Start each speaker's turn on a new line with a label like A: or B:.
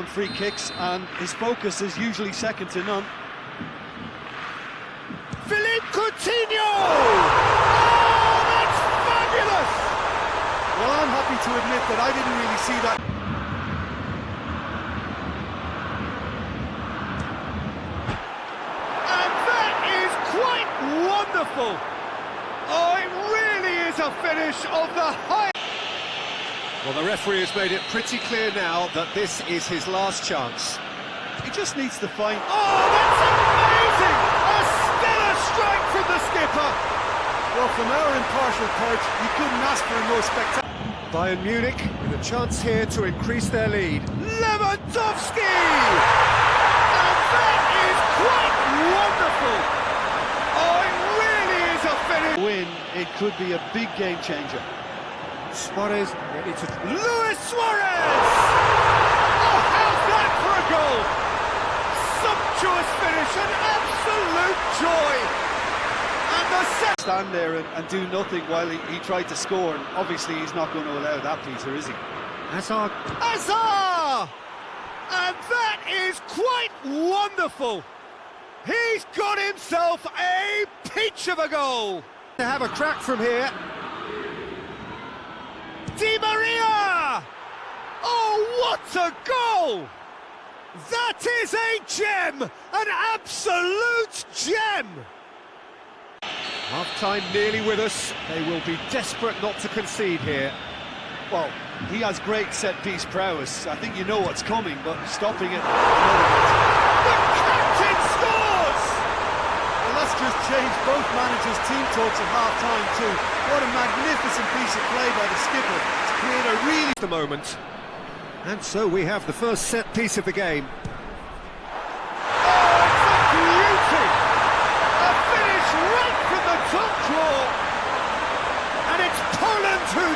A: free kicks, and his focus is usually second to none.
B: Philippe Coutinho! Oh, that's fabulous!
A: Well, I'm happy to admit that I didn't really see that.
B: And that is quite wonderful! Oh, it really is a finish of the high...
C: Well, the referee has made it pretty clear now that this is his last chance.
A: He just needs to find...
B: Oh, that's amazing! A stellar strike from the skipper!
A: Well, from our impartial perch, you couldn't ask for a more spectacular...
C: Bayern Munich with a chance here to increase their lead.
B: Lewandowski! And that is quite wonderful! Oh, it really is a finish!
A: Win, it could be a big game changer.
C: Suarez ready to...
B: Luis Suarez! Oh, how's that for a goal? Sumptuous finish, an absolute joy! And the second...
A: Stand there and do nothing while he tried to score, and obviously he's not going to allow that, Peter, is he?
C: Hazard.
B: Hazard! And that is quite wonderful! He's got himself a peach of a goal!
C: To have a crack from here.
B: Di Maria! Oh, what a goal! That is a gem! An absolute gem!
C: Half-time nearly with us. They will be desperate not to concede here.
A: Well, he has great set-piece prowess. I think you know what's coming, but stopping it...
B: The captain scores!
A: Well, that's just changed both managers' team talks at half-time too. What a magnificent piece of play by the skipper to create a really...
C: The moment. And so we have the first set piece of the game.
B: Oh, it's a beauty! A finish right from the top draw! And it's Poland who